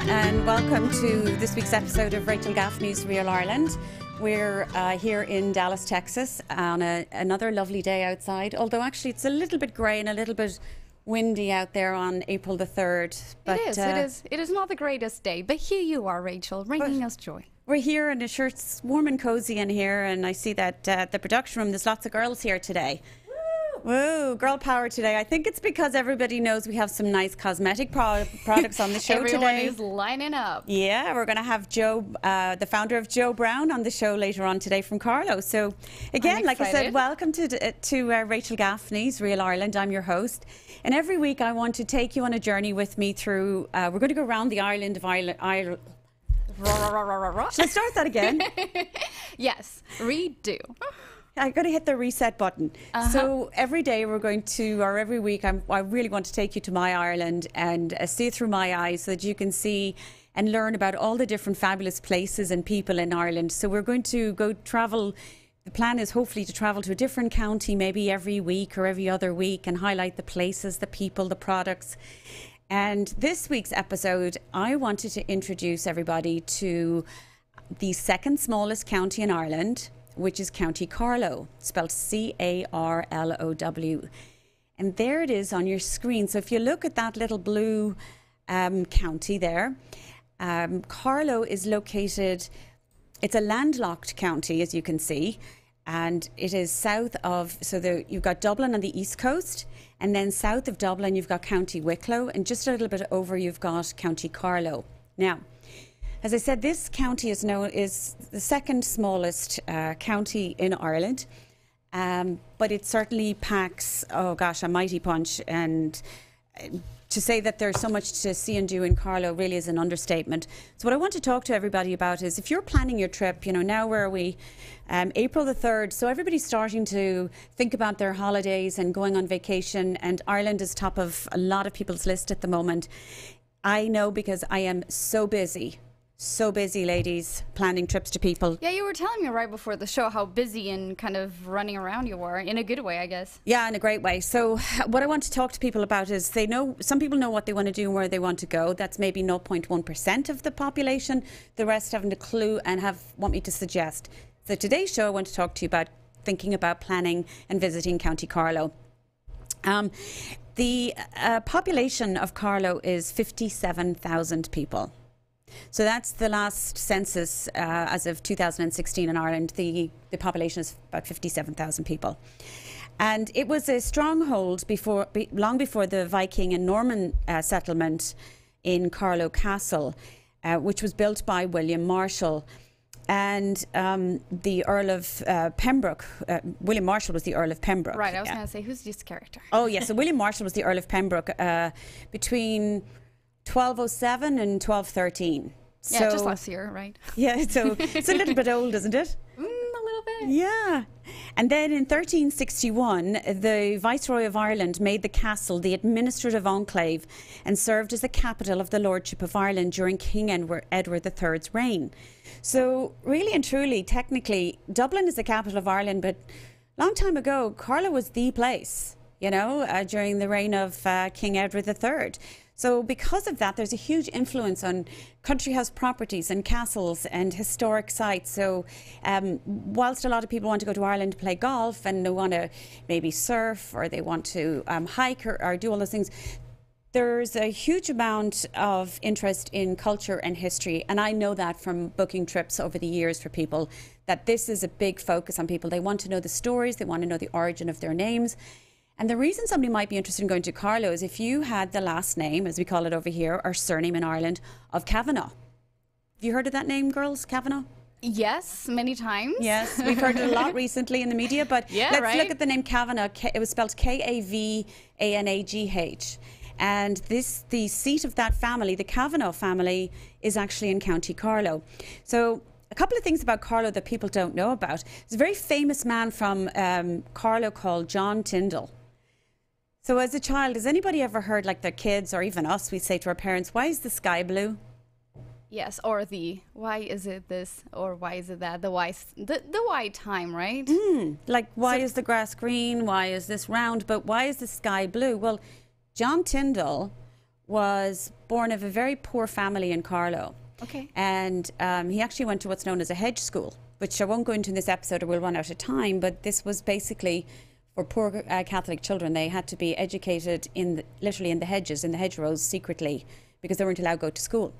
And welcome to this week's episode of Rachel Gaffney's Real Ireland. We're here in Dallas, Texas on another lovely day outside, although actually it's a little bit grey and a little bit windy out there on April the 3rd. But, it is not the greatest day, but here you are, Rachel, bringing us joy. We're here and it's warm and cozy in here, and I see that the production room, there's lots of girls here today. Woo, girl power today. I think it's because everybody knows we have some nice cosmetic products on the show Everyone today. Everyone is lining up. Yeah, we're going to have Joe, the founder of Browne, on the show later on today from Carlow. So again, like I said, welcome to Rachel Gaffney's Real Ireland. I'm your host. And every week I want to take you on a journey with me through, we're going to go around the island of Ireland. Shall I start that again? Yes, redo. I got to hit the reset button. So every day we're going to, or every week, I really want to take you to my Ireland and see it through my eyes so that you can see and learn about all the different fabulous places and people in Ireland. So we're going to go travel. The plan is hopefully to travel to a different county maybe every week or every other week and highlight the places, the people, the products. And this week's episode, I wanted to introduce everybody to the second smallest county in Ireland, which is County Carlow, spelled C-A-R-L-O-W. And there it is on your screen. So if you look at that little blue county there, Carlow is located, it's a landlocked county, as you can see, and it is south of, you've got Dublin on the east coast, and then south of Dublin you've got County Wicklow, and just a little bit over you've got County Carlow. Now, as I said, this county is the second smallest county in Ireland, but it certainly packs, oh gosh, a mighty punch. And to say that there's so much to see and do in Carlow really is an understatement. So what I want to talk to everybody about is if you're planning your trip, you know, now where are we? April the 3rd, so everybody's starting to think about their holidays and going on vacation, and Ireland is top of a lot of people's list at the moment. I know because I am so busy. So busy, ladies, planning trips to people. Yeah, you were telling me right before the show how busy and kind of running around you were, in a good way, I guess. Yeah, in a great way. So what I want to talk to people about is some people know what they want to do and where they want to go. That's maybe 0.1% of the population. The rest haven't a clue and want me to suggest. So today's show, I want to talk to you about thinking about planning and visiting County Carlow. The population of Carlow is 57,000 people. So that's the last census as of 2016 in Ireland. The population is about 57,000 people. And it was a stronghold long before the Viking and Norman settlement in Carlow Castle, which was built by William Marshall. And the Earl of Pembroke, William Marshall was the Earl of Pembroke. Right, I was going to say, who's this character? Oh, yes, so William Marshall was the Earl of Pembroke between 1207 and 1213. Yeah, so, just last year, right? Yeah, so it's a little bit old, isn't it? A little bit. Yeah. And then in 1361, the Viceroy of Ireland made the castle the administrative enclave and served as the capital of the Lordship of Ireland during King Edward III's reign. So really and truly, technically, Dublin is the capital of Ireland, but a long time ago, Carlow was the place, you know, during the reign of King Edward III. So because of that, there's a huge influence on country house properties and castles and historic sites. So whilst a lot of people want to go to Ireland to play golf and they want to maybe surf or they want to hike or do all those things, there's a huge amount of interest in culture and history. And I know that from booking trips over the years for people, that this is a big focus on people. They want to know the stories, they want to know the origin of their names. And the reason somebody might be interested in going to Carlow is if you had the last name, as we call it over here, or surname in Ireland, of Kavanagh. Have you heard of that name, girls, Kavanagh? Yes, many times. Yes, we've heard it a lot recently in the media, but yeah, let's look at the name Kavanagh. It was spelled K-A-V-A-N-A-G-H. And the seat of that family, the Kavanagh family, is actually in County Carlow. So a couple of things about Carlow that people don't know about. There's a very famous man from Carlow called John Tyndall. So as a child, has anybody ever heard, like their kids or even us, we say to our parents, why is the sky blue? Yes, or why is it this or why is it that? The why time, right? Like, why is the grass green? Why is this round? But why is the sky blue? Well, John Tyndall was born of a very poor family in Carlow. Okay. And he actually went to what's known as a hedge school, which I won't go into in this episode or we'll run out of time, but this was basically for poor Catholic children. They had to be educated literally in the hedges, in the hedgerows secretly, because they weren't allowed to go to school.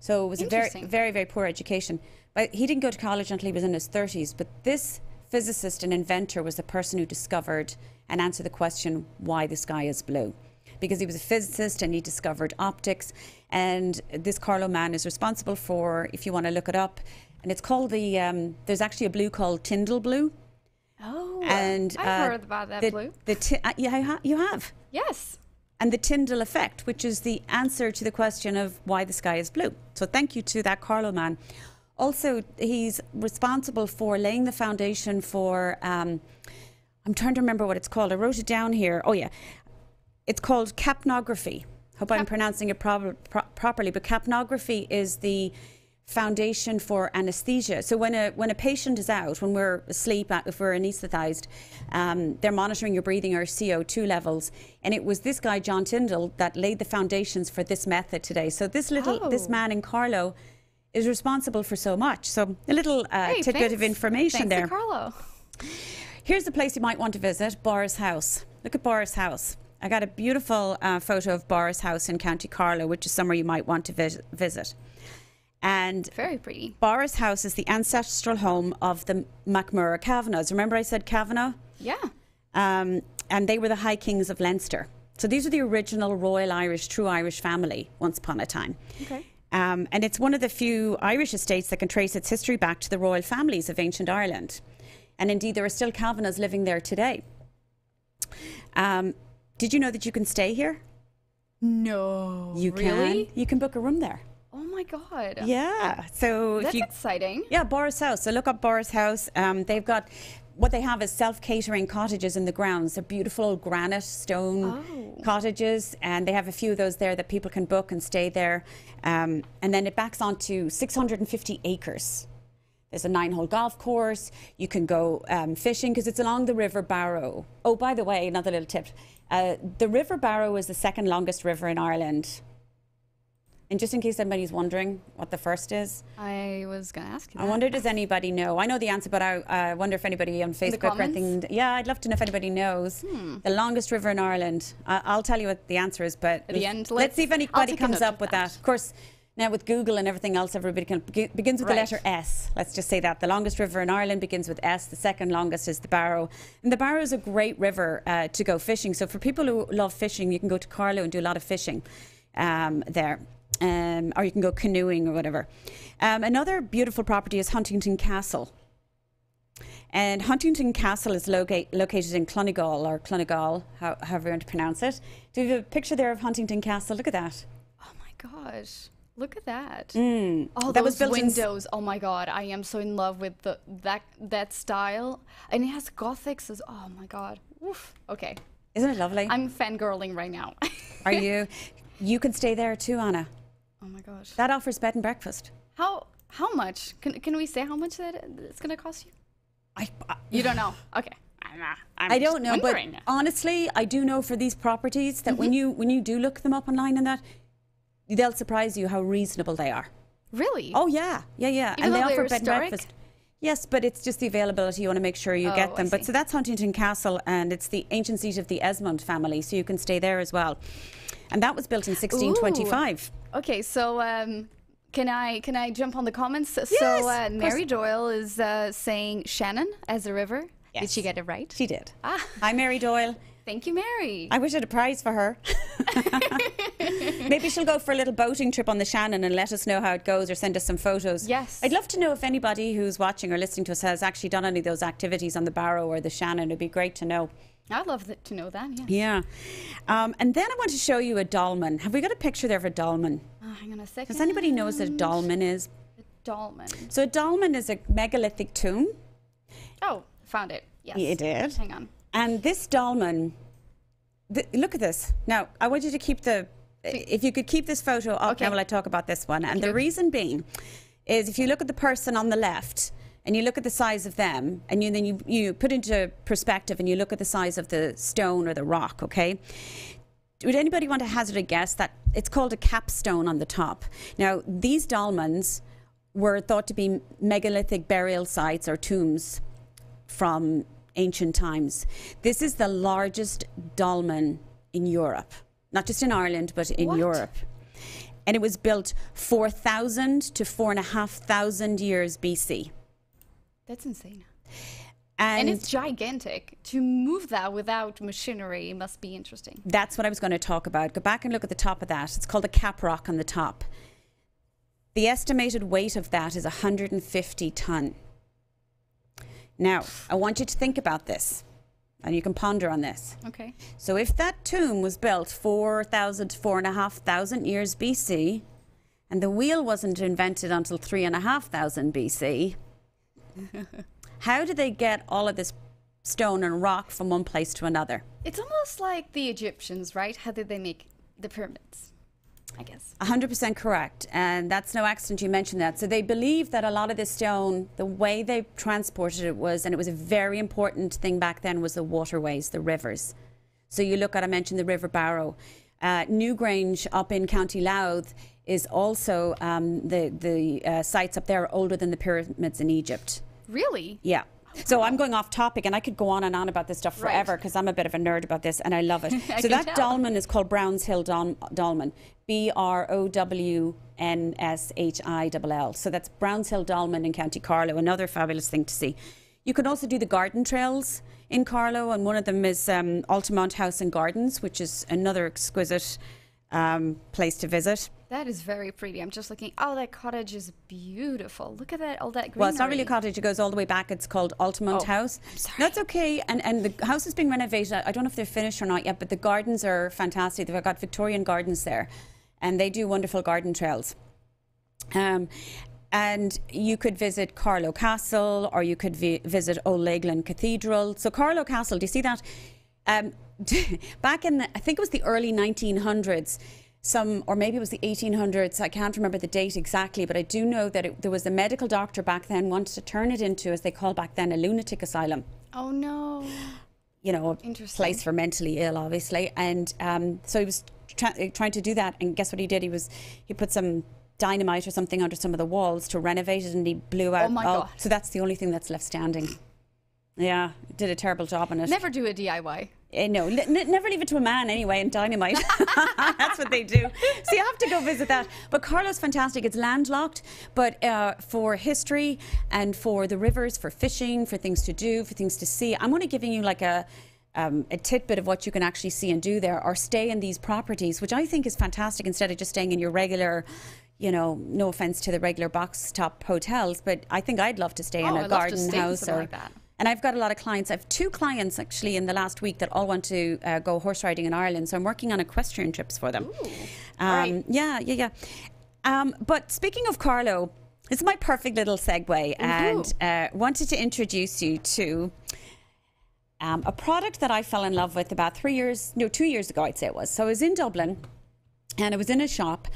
So it was a very, very, very poor education. But he didn't go to college until he was in his 30s. But this physicist and inventor was the person who discovered and answered the question, why the sky is blue. Because he was a physicist and he discovered optics. And this Carlow man is responsible for, if you want to look it up, and it's called there's actually a blue called Tyndall blue. Oh, and I've heard about that blue. Yeah, you have? Yes. And the Tyndall effect, which is the answer to the question of why the sky is blue. So thank you to that Carlow man. Also, he's responsible for laying the foundation for, I'm trying to remember what it's called. I wrote it down here. Oh, yeah. It's called capnography. Hope I'm pronouncing it properly. But capnography is the foundation for anesthesia. So when a patient is out, when we're asleep, if we're anesthetized, they're monitoring your breathing or CO2 levels. And it was this guy, John Tyndall, that laid the foundations for this method today. So this man in Carlow is responsible for so much. So a little tidbit of information there. Thanks to Carlow. Here's a place you might want to visit, Boris House. Look at Boris House. I got a beautiful photo of Boris House in County Carlow, which is somewhere you might want to visit. And very pretty. Boris House is the ancestral home of the MacMurrough Kavanaghs. Remember I said Kavanagh? Yeah. And they were the High Kings of Leinster. So these are the original Royal Irish, true Irish family once upon a time. Okay. And it's one of the few Irish estates that can trace its history back to the royal families of ancient Ireland. And indeed, there are still Kavanaghs living there today. Did you know that you can stay here? No. You really? can. You can book a room there. Oh my God. Yeah. So that's exciting. Yeah, Boris House. So look up Boris House. They've got, what they have is self-catering cottages in the grounds. They're beautiful old granite stone cottages, and they have a few of those there that people can book and stay there. And then it backs onto 650 acres. There's a 9-hole golf course. You can go fishing because it's along the River Barrow. Oh, by the way, another little tip. The River Barrow is the second longest river in Ireland. And just in case anybody's wondering what the first is. I was going to ask you that. I wonder, does anybody know? I know the answer, but I wonder if anybody on Facebook or anything. Yeah, I'd love to know if anybody knows. The longest river in Ireland. I'll tell you what the answer is, but at the end, let's see if anybody comes up with that. Of course, now with Google and everything else, everybody begins with the letter S. Let's just say that. The longest river in Ireland begins with S. The second longest is the Barrow. And the Barrow is a great river to go fishing. So for people who love fishing, you can go to Carlow and do a lot of fishing there. Or you can go canoeing or whatever. Another beautiful property is Huntington Castle. And Huntington Castle is located in Clonegall, or Clonegall, however you want to pronounce it. Do you have a picture there of Huntington Castle? Look at that. Oh my gosh. Look at that. Oh, that those windows. Oh my God. I am so in love with that style. And it has Gothics as, oh my God. Oof. Okay. Isn't it lovely? I'm fangirling right now. Are you? You can stay there too, Anna. Oh my gosh. That offers bed and breakfast. How much? Can we say how much that it's going to cost you? You don't know. Okay. I don't know, wondering. But honestly, I do know for these properties that when you do look them up online and that, they'll surprise you how reasonable they are. Really? Oh yeah. Even and they offer bed and historic? breakfast. Yes, but it's just the availability. You want to make sure you get them. But so that's Huntington Castle, and it's the ancient seat of the Esmond family, so you can stay there as well. And that was built in 1625. Ooh. Okay, so can I jump on the comments? Yes, so Mary Doyle is saying Shannon as a river. Yes. Did she get it right? She did. Hi, Mary Doyle. Thank you, Mary. I wish I had a prize for her. Maybe she'll go for a little boating trip on the Shannon and let us know how it goes, or send us some photos. Yes. I'd love to know if anybody who's watching or listening to us has actually done any of those activities on the Barrow or the Shannon. It'd be great to know. I'd love to know that, yes. Yeah. And then I want to show you a dolmen. Have we got a picture there of a dolmen? Oh, hang on a second. Does anybody know what a dolmen is? A dolmen. So a dolmen is a megalithic tomb. Oh, found it. Yes. You did. Hang on. And this dolmen, look at this. Now, I want you to keep if you could keep this photo up now while I talk about this one. And the reason being is if you look at the person on the left and you look at the size of them, and then you put into perspective and you look at the size of the stone or the rock, okay? Would anybody want to hazard a guess that it's called a capstone on the top? Now, these dolmens were thought to be megalithic burial sites or tombs from ancient times. This is the largest dolmen in Europe, not just in Ireland, but in Europe. And it was built 4,000 to 4,500 years BC. That's insane. And it's gigantic. To move that without machinery must be interesting. That's what I was going to talk about. Go back and look at the top of that. It's called a cap rock on the top. The estimated weight of that is 150 ton. Now, I want you to think about this, and you can ponder on this. Okay. So if that tomb was built 4,000 to 4,500 years BC, and the wheel wasn't invented until 3,500 BC, how did they get all of this stone and rock from one place to another? It's almost like the Egyptians, right? How did they make the pyramids? I guess. 100% correct. And that's no accident you mentioned that. So they believe that a lot of this stone, the way they transported it was, and it was a very important thing back then, was the waterways, the rivers. So you look at, I mentioned the River Barrow. Newgrange up in County Louth is also, the sites up there are older than the pyramids in Egypt. Really? Yeah. So I'm going off topic, and I could go on and on about this stuff forever because I'm a bit of a nerd about this and I love it. So that dolmen is called Browne's Hill Dolmen. BROWNSHILL. So that's Browne's Hill Dolmen in County Carlow, another fabulous thing to see. You can also do the garden trails in Carlow, and one of them is Altamont House and Gardens, which is another exquisite place to visit. That is very pretty. I'm just looking. Oh, that cottage is beautiful. Look at that, all that greenery. Well, it's not really a cottage. It goes all the way back. It's called Altamont House. I'm sorry. That's okay. And the house is being renovated. I don't know if they're finished or not yet, but the gardens are fantastic. They've got Victorian gardens there, and they do wonderful garden trails. And you could visit Carlow Castle, or you could visit Old Leighlin Cathedral. So Carlow Castle, do you see that? Back in, I think it was the early 1900s, or maybe it was the 1800s, I can't remember the date exactly, but I do know that there was a medical doctor back then wanted to turn it into, as they called back then, a lunatic asylum. Oh no. You know, a place for mentally ill, obviously. And so he was trying to do that, and guess what he did? He put some dynamite or something under some of the walls to renovate it, and he blew out. Oh my God. So that's the only thing that's left standing. Yeah, did a terrible job on it. Never do a DIY. No, never leave it to a man anyway, and dynamite. That's what they do. So you have to go visit that. But Carlow's fantastic. It's landlocked, but for history and for the rivers, for fishing, for things to do, for things to see. I'm only giving you like a tidbit of what you can actually see and do there, or stay in these properties, which I think is fantastic, instead of just staying in your regular, you know, no offense to the regular box top hotels, but I think I'd love to stay in a garden house or like that. And I've got a lot of clients. I have 2 clients actually in the last week that all want to go horse riding in Ireland. So I'm working on equestrian trips for them. Ooh. Right. Yeah. But speaking of Carlow, this is my perfect little segue, and wanted to introduce you to a product that I fell in love with about 2 years ago, I'd say it was. So I was in Dublin, and I was in a shop,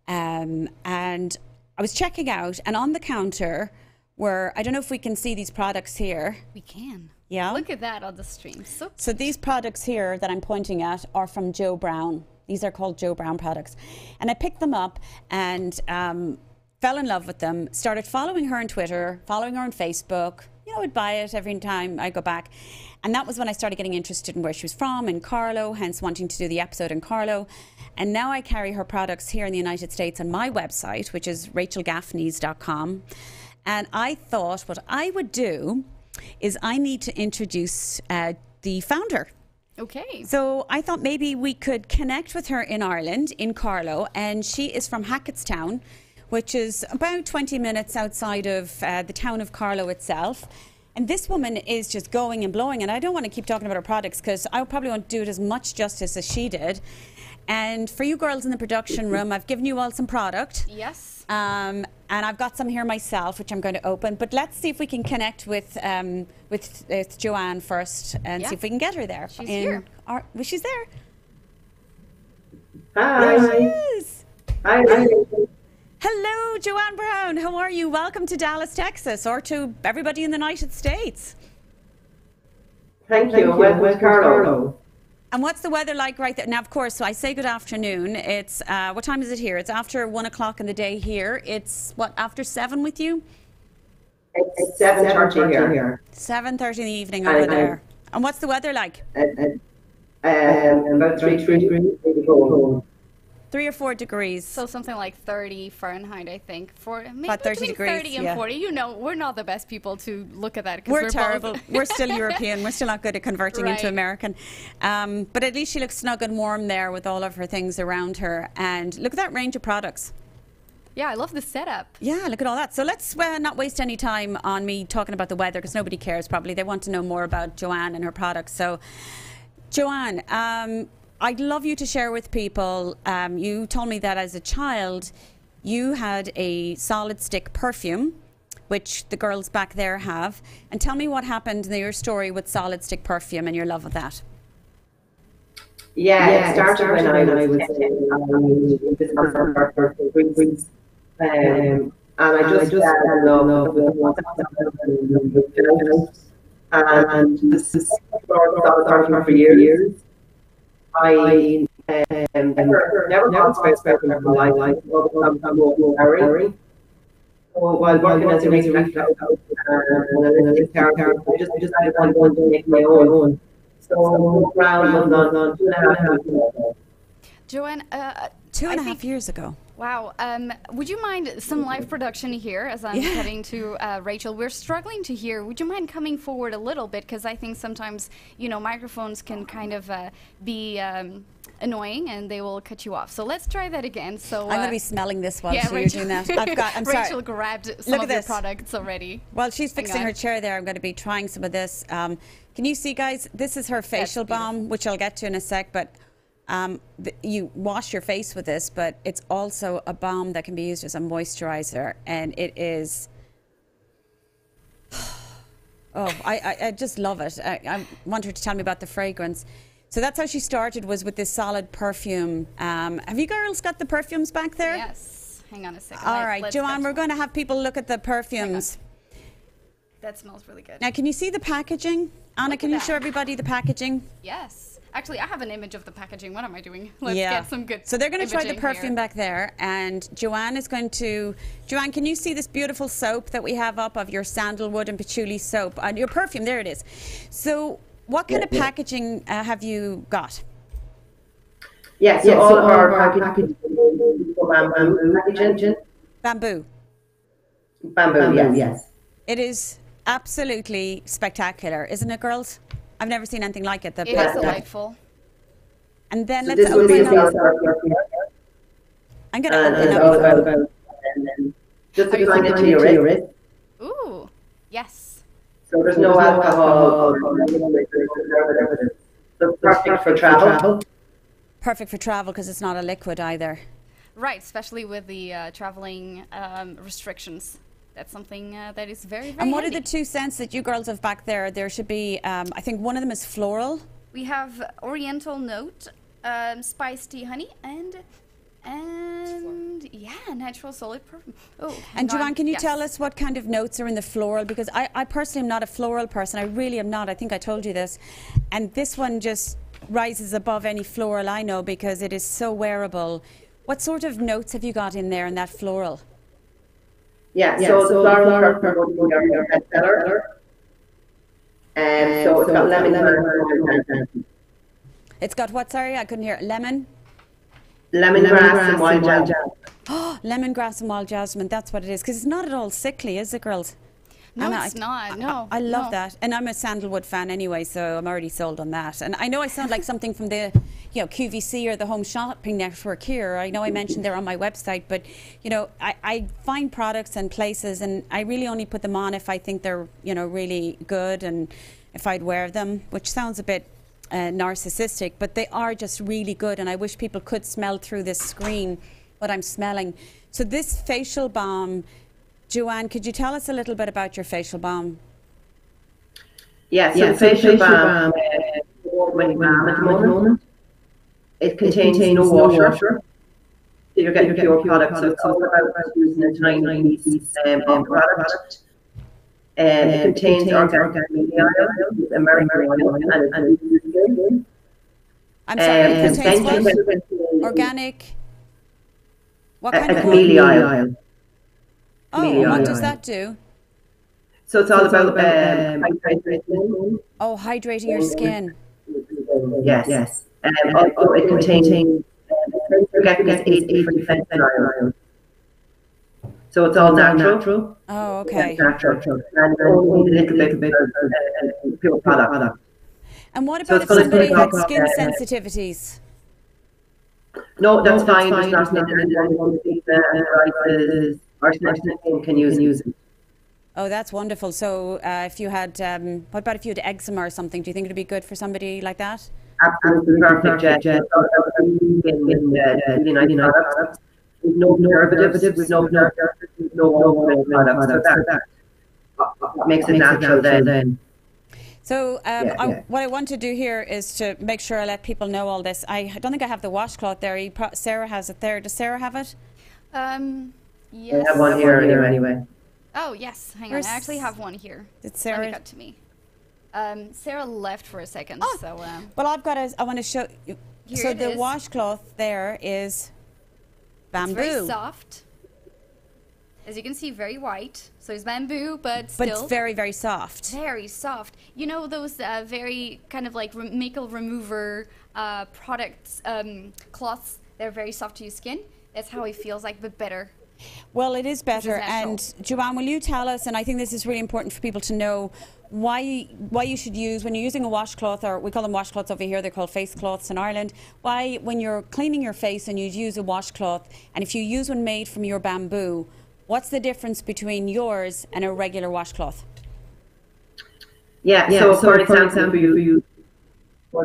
and I was checking out, and on the counter were, I don't know if we can see these products here. We can. Yeah. Look at that on the stream. So these products here that I'm pointing at are from Joe Browne. These are called Joe Browne products. And I picked them up and fell in love with them, started following her on Twitter, following her on Facebook. You know, I'd buy it every time I go back. And that was when I started getting interested in where she was from, in Carlow, hence wanting to do the episode in Carlow. And now I carry her products here in the United States on my website, which is rachelgaffneys.com. And I thought what I would do is I need to introduce the founder Okay. So I thought maybe we could connect with her in Ireland, in Carlow, and she is from Hackettstown, which is about 20 minutes outside of the town of Carlow itself. And this woman is just going and blowing, and I don't want to keep talking about her products because I probably won't do it as much justice as she did. And for you girls in the production room, I've given you all some product. Yes. And I've got some here myself, which I'm going to open. But let's see if we can connect with Joanne first and see if we can get her there. She's here. Well, she's there. Hi. There she is. Hi. Hello, Joanne Browne. How are you? Welcome to Dallas, Texas, or to everybody in the United States. Thank you. West Carlow. And what's the weather like right there? Now, of course, so I say good afternoon. It's, what time is it here? It's after 1 o'clock in the day here. It's, what, after 7 with you? It's 7:30 here. 7:30 in the evening over there. And what's the weather like? About 3 degrees. 3 or 4 degrees. So something like 30 Fahrenheit, I think. For maybe About 30 between degrees, 30 and 40. You know, we're not the best people to look at that. We're terrible. We're still European. We're still not good at converting into Right. American. But at least she looks snug and warm there with all of her things around her. And look at that range of products. Yeah, I love the setup. Yeah, look at all that. So let's not waste any time on me talking about the weather because nobody cares probably. They want to know more about Joanne and her products. So, Joanne, I'd love you to share with people. You told me that as a child, you had a solid stick perfume, which the girls back there have. And tell me what happened in your story with solid stick perfume and your love of that. Yeah, it started when I was and I just fell in love with and this is for years. I never got space in my life. So while working as a researcher, I just decided I wanted to make my own. So Browne was on 2.5 years ago. Joanne, 2.5 years ago. Wow. Would you mind some live production here as I'm heading to Rachel? We're struggling to hear. Would you mind coming forward a little bit? Because I think sometimes, you know, microphones can kind of be annoying and they will cut you off. So let's try that again. So I'm going to be smelling this while Rachel, you're doing that. I'm sorry. Rachel grabbed some of your products already. While she's fixing her chair there, I'm going to be trying some of this. Can you see, guys? This is her facial balm, which I'll get to in a sec. But you wash your face with this, but it's also a balm that can be used as a moisturizer, and it is. Oh, I just love it. I want her to tell me about the fragrance. So that's how she started, was with this solid perfume. Have you girls got the perfumes back there? Yes. Hang on a second. All right, Joanne, we're going to have people look at the perfumes. That smells really good. Now, can you see the packaging? Anna, can you show everybody the packaging? Yes. Actually, I have an image of the packaging. What am I doing? Let's get some good. So they're going to try the perfume here. back there, and Joanne is going to. Joanne, can you see this beautiful soap that we have up of your sandalwood and patchouli soap and your perfume? There it is. So, what kind of packaging have you got? Yeah, so all of our packaging packaging. Bamboo. Bamboo, yes. It is absolutely spectacular, isn't it, girls? I've never seen anything like it. It is delightful. And then So let's open up. I'm going to open up. Just applying it to your wrist. Ooh, yes. So there's no alcohol or so perfect for travel. Perfect for travel because it's not a liquid either. Right, especially with the traveling restrictions. That's something that is very, very And what handy. are the 2 scents that you girls have back there? There should be, I think one of them is floral. We have Oriental Note, Spiced Tea Honey, and yeah, natural solid perfume. Oh, and Joanne, can you tell us what kind of notes are in the floral? Because I personally am not a floral person. I really am not. I think I told you this. And this one just rises above any floral I know because it is so wearable. What sort of notes have you got in there in that floral? Yeah, so the floral perfume would be our bestseller. And so it's got lemon. It's got what, sorry? I couldn't hear it. Lemon? Lemongrass and wild jasmine. Oh, lemongrass and wild jasmine. That's what it is. Because it's not at all sickly, is it, girls? No, And it's not. No. I love no. that. And I'm a sandalwood fan anyway, so I'm already sold on that. And I know I sound like something from the, QVC or the Home Shopping Network here. I know I mentioned they're on my website, but, I find products and places, and I really only put them on if I think they're, really good and if I'd wear them, which sounds a bit narcissistic, but they are just really good. And I wish people could smell through this screen what I'm smelling. So this facial balm, Joanne, could you tell us a little bit about your facial balm? Yes, so facial balm is award-winning balm at the moment. It contains no water. So you're getting pure product. So it's all about using a tiny piece of product. It contains organic oil, American oil, and it's I'm sorry, it contains what? Organic? What kind of camellia oil. Oh, what does that do? So it's all about hydrating. Oh, hydrating your skin. Yes. Also, it contains forgetfulness 80% oil. So it's all natural. Oh, okay. Natural. And only a little bit of pure product. And what about if somebody had skin sensitivities? No, that's fine. There's nothing our skin can use it. Oh, that's wonderful. So if you had, what about if you had eczema or something? Do you think it would be good for somebody like that? Absolutely perfect, Jet. With no preservatives, with no products. So that makes it natural then. So what I want to do here is to make sure I let people know all this. I don't think I have the washcloth there. Sarah has it there. Does Sarah have it? Yes. I have one here anyway. Oh, yes. Hang on. I actually have one here. Did Sarah? Let me cut to me. Sarah left for a second. Oh. So, well, I want to show you. So the washcloth there is bamboo. It's very soft. As you can see, very white. So it's bamboo, but still. But it's very, very soft. Very soft. You know those very kind of like makeup remover products, cloths, they're very soft to your skin. That's how it feels like, but better. Well, it is better. And Joanne, will you tell us, and I think this is really important for people to know, why you should use, when you're using a washcloth, or we call them washcloths over here, they're called face cloths in Ireland, why when you're cleaning your face and you use a washcloth, and if you use one made from your bamboo, what's the difference between yours and a regular washcloth? Yeah, so for example, you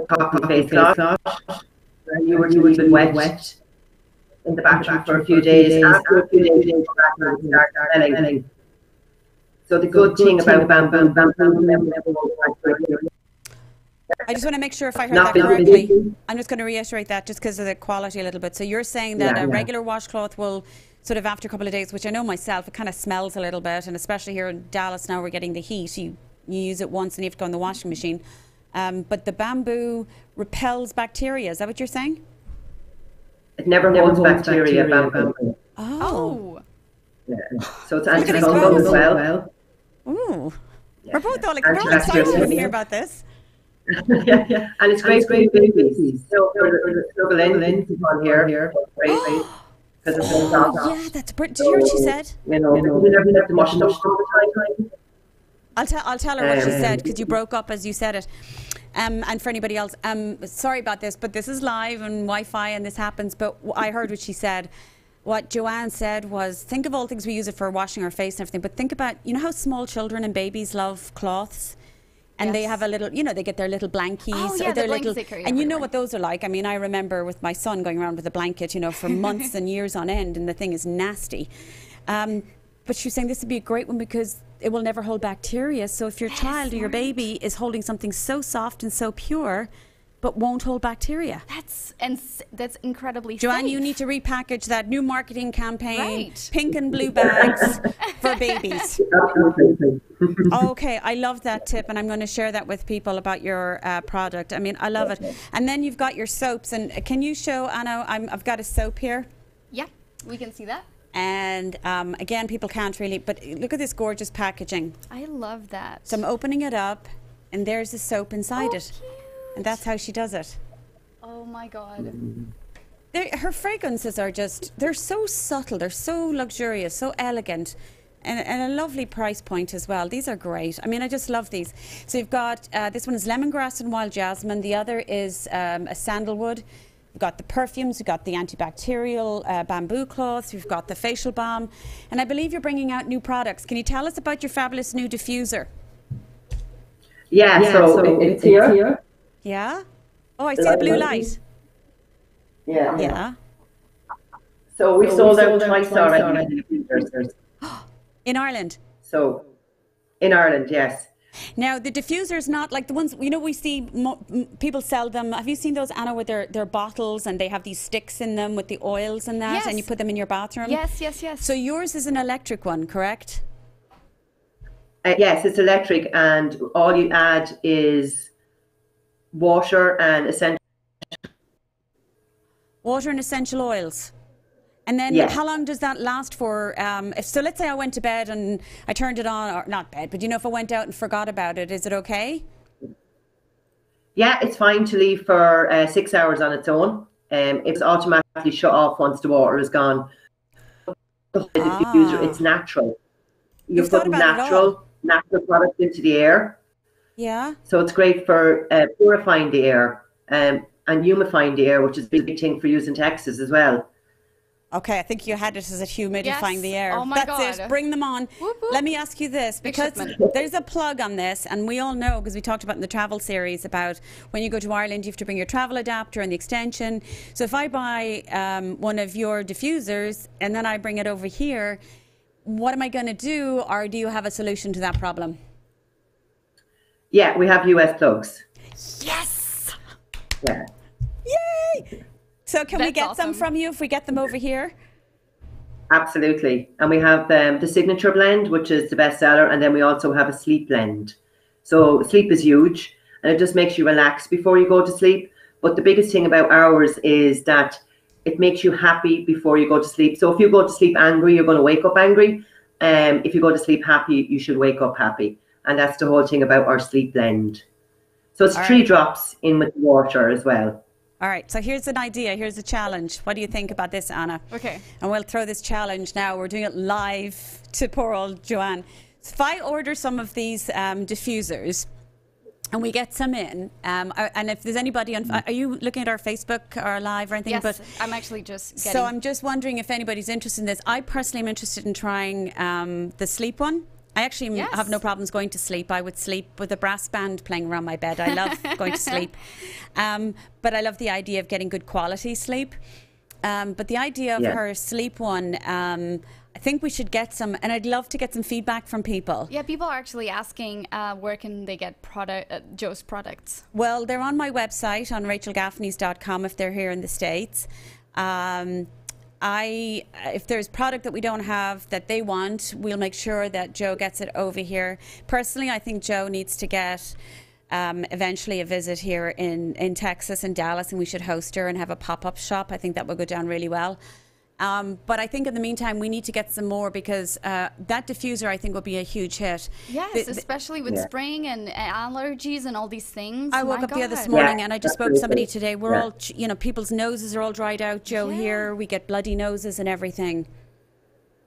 cotton face cloth, you were to leave it wet in the bathroom for a few days. After a few days, you start smelling. So the good thing about bamboo I just want to make sure if I heard that correctly. I'm just going to reiterate that just because of the quality a little bit. So you're saying that a regular washcloth will sort of after a couple of days, which I know myself, it kind of smells a little bit, and especially here in Dallas now we're getting the heat. You use it once and you have to go in the washing machine. But the bamboo repels bacteria. Is that what you're saying? It never holds bacteria, bamboo. Oh. Yeah. So it's antifungal as well. Ooh. We're both all like, we're all excited to hear about this. Yeah. And it's great for babies. So the snuggle in on here. Great. Yeah, that's brilliant. Did you hear what she said? You never have to wash it all the time. I'll tell her what she said, because you broke up as you said it. And for anybody else, sorry about this, but this is live and Wi-Fi and this happens, but I heard what she said. What Joanne said was, think of all things we use it for, washing our face and everything, but think about, you know how small children and babies love cloths? And they have a little, they get their little blankies. Or their little, and you know what those are like. I mean, I remember with my son going around with a blanket, for months and years on end, and the thing is nasty. But she was saying this would be a great one because it will never hold bacteria. So if your child or your baby is holding something so soft and so pure, but won't hold bacteria. That's incredibly Joanne, safe. you need to repackage that new marketing campaign, pink and blue bags for babies. Okay, I love that tip, and I'm going to share that with people about your product. I mean, I love it. And then you've got your soaps, and can you show, Anna, I've got a soap here. Yeah, we can see that. And again, people can't really, but look at this gorgeous packaging. I love that. So I'm opening it up, and there's the soap inside it. Cute. And that's how she does it. Oh my God. Her fragrances are just, they're so subtle, they're so luxurious, so elegant. and a lovely price point as well. These are great. I mean, I just love these. So you've got, this one is lemongrass and wild jasmine. The other is a sandalwood. We've got the perfumes, we've got the antibacterial bamboo cloths, we've got the facial balm. And I believe you're bringing out new products. Can you tell us about your fabulous new diffuser? Yeah, so it's here. Yeah? Oh, I see the blue light. Yeah. Yeah. So we've sold out twice already. In Ireland? So, in Ireland, yes. Now, the diffuser's not like the ones, you know, we see people sell them. Have you seen those, Anna, with their bottles and they have these sticks in them with the oils and that, Yes. and you put them in your bathroom? Yes, yes, yes. So yours is an electric one, correct? Yes, it's electric, and all you add is water and essential oils. And then Yes. how long does that last for? So let's say I went to bed and I turned it on, or not bed, but you know, if I went out and forgot about it, is it okay? Yeah, it's fine to leave for 6 hours on its own. It's automatically shut off once the water is gone. The diffuser, it's natural. You put natural products into the air. Yeah. So it's great for purifying the air and humidifying the air, which is a big thing for using Texas as well. Okay, I think you had it as a humidifying Yes. the air. Oh my That's God. it. Bring them on. Whoop, whoop. Let me ask you this, because shipment. there's a plug on this, and we all know, because we talked about in the travel series about when you go to Ireland, you have to bring your travel adapter and the extension. So if I buy one of your diffusers and then I bring it over here, what am I going to do, or do you have a solution to that problem? Yeah, we have US plugs. Yes! Yeah. Yay! So can we That's get some awesome. from you if we get them over here? Absolutely. And we have the signature blend, which is the best seller. And then we also have a sleep blend. So sleep is huge, and it just makes you relax before you go to sleep. But the biggest thing about ours is that it makes you happy before you go to sleep. So if you go to sleep angry, you're going to wake up angry. If you go to sleep happy, you should wake up happy. And that's the whole thing about our sleep blend. So it's 3 drops in with the water as well. All right, so here's an idea, here's a challenge. What do you think about this, Anna? Okay. And we'll throw this challenge now. We're doing it live to poor old Joanne. So if I order some of these diffusers and we get some in, and if there's anybody on, are you looking at our Facebook or live or anything? Yes, But I'm actually just getting... so I'm just wondering if anybody's interested in this. I personally am interested in trying the sleep one. I actually have no problems going to sleep. I would sleep with a brass band playing around my bed. I love going to sleep. But I love the idea of getting good quality sleep. But the idea of her sleep one, I think we should get some, and I'd love to get some feedback from people. Yeah, people are actually asking where can they get Joe's products? Well, they're on my website on rachelgaffneys.com if they're here in the States. If there's product that we don't have that they want, we'll make sure that Joe gets it over here. Personally, I think Joe needs to get eventually a visit here in Texas and Dallas, and we should host her and have a pop-up shop. I think that would go down really well. But I think in the meantime, we need to get some more, because that diffuser, I think, will be a huge hit. Yes, especially with spring and allergies and all these things. I woke up the other morning and I just spoke to somebody today. We're all, you know, people's noses are all dried out. Joe here, we get bloody noses and everything.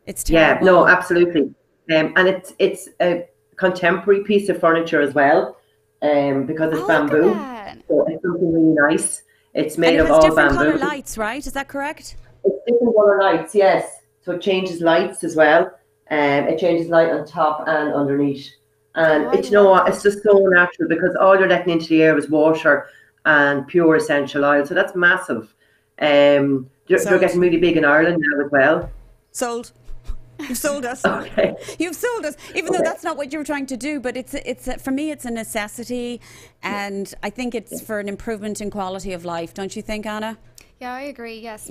It's terrible. Yeah, no, absolutely. And it's a contemporary piece of furniture as well, because it's bamboo. So it's something really nice. It's made of all bamboo. Different colour lights, right? Is that correct? It's different colour lights, yes. So it changes lights as well. It changes light on top and underneath. And it's, you know what, it's just so natural, because all you're letting into the air is water and pure essential oil. So that's massive. They're getting really big in Ireland now as well. Sold. You've sold us. Okay. You've sold us, even though that's not what you were trying to do. But it's for me, it's a necessity, and I think it's for an improvement in quality of life. Don't you think, Anna? Yeah, I agree. Yes,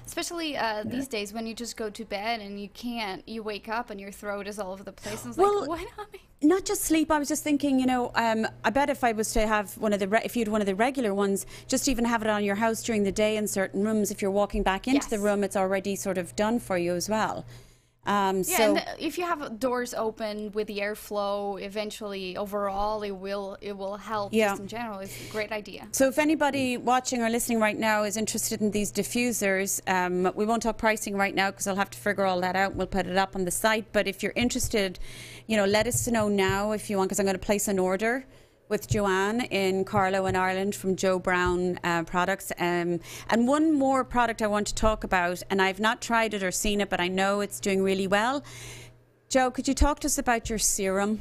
especially these days when you just go to bed and you wake up and your throat is all over the place. And it's like, why not? Not just sleep. I was just thinking, you know, I bet if I was to have one of the, if you had one of the regular ones, just even have it on your house during the day in certain rooms. If you're walking back into the room, it's already sort of done for you as well. And if you have doors open with the airflow, eventually, overall, it will help. Just in general, it's a great idea. So if anybody watching or listening right now is interested in these diffusers, we won't talk pricing right now because I'll have to figure all that out. We'll put it up on the site. But if you're interested, let us know now if you want, because I'm going to place an order with Joanne in Carlow in Ireland from Joe Browne products. And one more product I want to talk about, and I've not tried it or seen it, but I know it's doing really well. Joe, could you talk to us about your serum?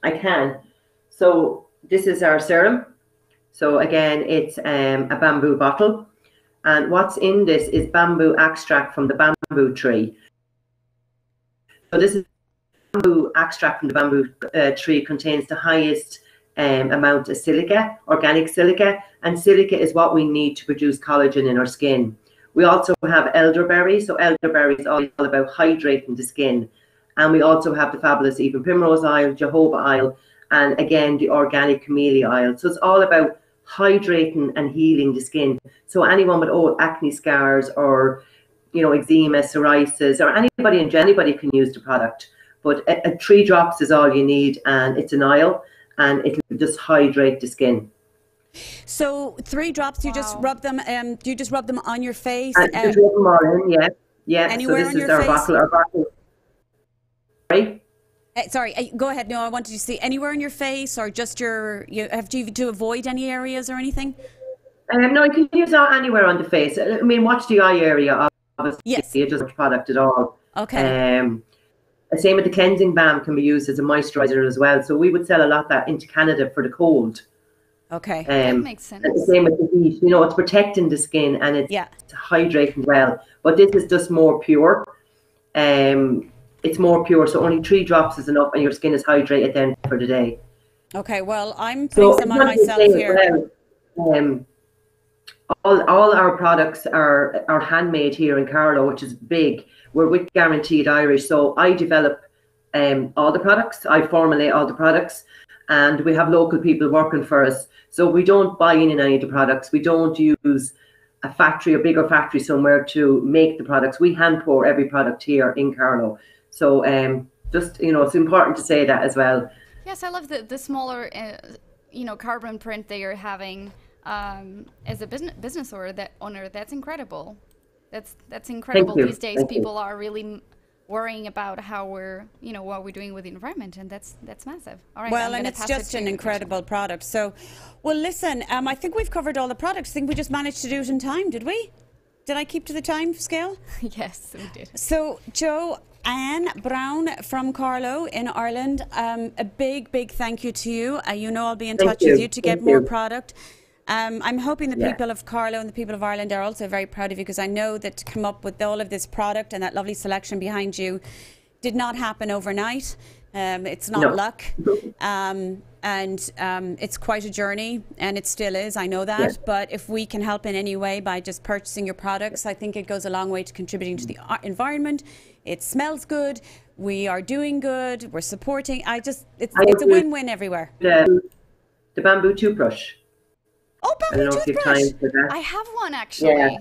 I can. So this is our serum. So again, it's a bamboo bottle. And what's in this is bamboo extract from the bamboo tree. So this is bamboo extract from the bamboo tree contains the highest amount of silica, organic silica, and silica is what we need to produce collagen in our skin. We also have elderberry, so elderberry is all about hydrating the skin. And we also have the fabulous even primrose oil, jojoba oil, and again the organic camellia oil. So it's all about hydrating and healing the skin. So anyone with old acne scars or eczema, psoriasis, or anybody can use the product. But 3 drops is all you need, and it's an oil, and it'll just hydrate the skin. So 3 drops, you just rub them. You just rub them on your face. And just rub them all in, yeah. Anywhere so this on is your our face? bottle. Our bottle. Sorry. Sorry, go ahead. No, I wanted you to see anywhere on your face, or just you have to avoid any areas or anything. No, you can use that anywhere on the face. I mean, watch the eye area. Obviously, yes. It doesn't product at all. Okay. Same with the cleansing balm can be used as a moisturizer as well. So we would sell a lot that into Canada for the cold. Okay. That makes sense. And the same with the heat. It's protecting the skin and it's hydrating well. But this is just more pure. It's more pure, so only 3 drops is enough, and your skin is hydrated then for the day. Okay. Well, I'm putting some on myself here. All our products are handmade here in Carlow, which is big. We're with Guaranteed Irish, so I develop all the products. I formulate all the products, and we have local people working for us. So we don't buy in any of the products. We don't use a factory, a bigger factory somewhere to make the products. We hand pour every product here in Carlow. So just it's important to say that as well. Yes, I love the smaller carbon print that you're having. As a business owner, that's incredible. That's incredible. These days, people are really worrying about how we're, what we're doing with the environment, and that's massive. All right. Well, and it's just an incredible product. So, well, listen, I think we've covered all the products. I think we just managed to do it in time, did we? Did I keep to the time scale? Yes, we did. So, Joanne Browne from Carlow in Ireland, a big thank you to you. I'll be in touch with you to get more product. I'm hoping the people of Carlow and the people of Ireland are also very proud of you, because I know that to come up with all of this product and that lovely selection behind you did not happen overnight. It's not luck. And it's quite a journey, and it still is, I know that. Yeah. But if we can help in any way by just purchasing your products, I think it goes a long way to contributing to the environment. It smells good. We are doing good. We're supporting. It's a win-win everywhere. The bamboo toothbrush. Oh, bamboo toothbrush. I have one, actually. Yeah.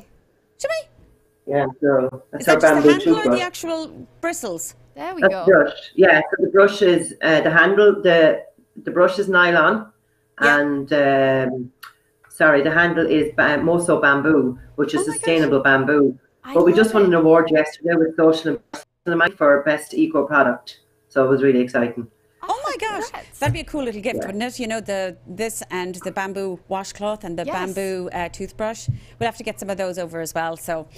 Should we? Yeah, so that's is that our just bamboo the handle toothbrush. or the actual bristles? There we that's go. The brush. Yeah, so the brush is the handle. The brush is nylon, and the handle is Moso bamboo, which is sustainable bamboo. But we just won an award yesterday with Social Investment for Best Eco Product, so it was really exciting. Oh my gosh, that'd be a cool little gift, wouldn't it? This and the bamboo washcloth and the bamboo toothbrush. We'll have to get some of those over as well. So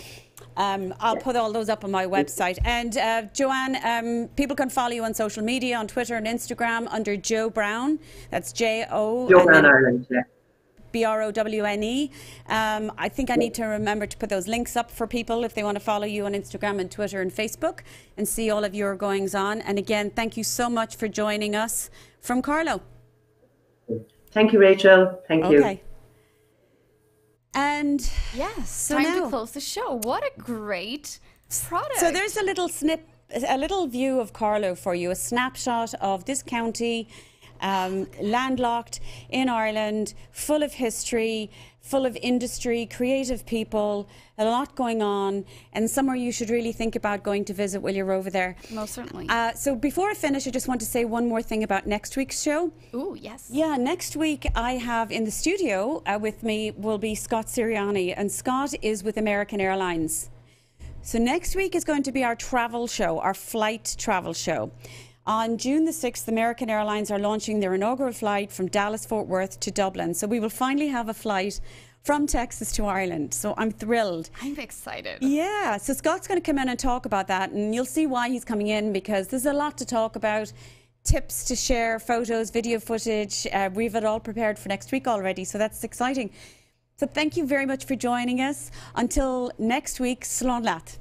I'll put all those up on my website. And Joanne, people can follow you on social media, on Twitter and Instagram under Joe Browne. That's J-O. Joe Browne Ireland, Browne. I think I need to remember to put those links up for people if they want to follow you on Instagram and Twitter and Facebook and see all of your goings on. And again, thank you so much for joining us from Carlow. Thank you, Rachel. Thank you. Okay. And yes, so time now, to close the show. What a great product. So there's a little view of Carlow for you, a snapshot of this county landlocked in Ireland, full of history, full of industry, creative people, a lot going on, and somewhere you should really think about going to visit while you're over there. Most certainly. So before I finish, I just want to say one more thing about next week's show. Ooh, yes. Yeah, next week I have in the studio with me will be Scott Siriani, and Scott is with American Airlines. So next week is going to be our travel show, our flight travel show. On June the 6th, American Airlines are launching their inaugural flight from Dallas-Fort Worth to Dublin. So we will finally have a flight from Texas to Ireland. So I'm thrilled. I'm excited. Yeah. So Scott's going to come in and talk about that. And you'll see why he's coming in, because there's a lot to talk about. Tips to share, photos, video footage. We've it all prepared for next week already. So that's exciting. So thank you very much for joining us. Until next week, slán leat.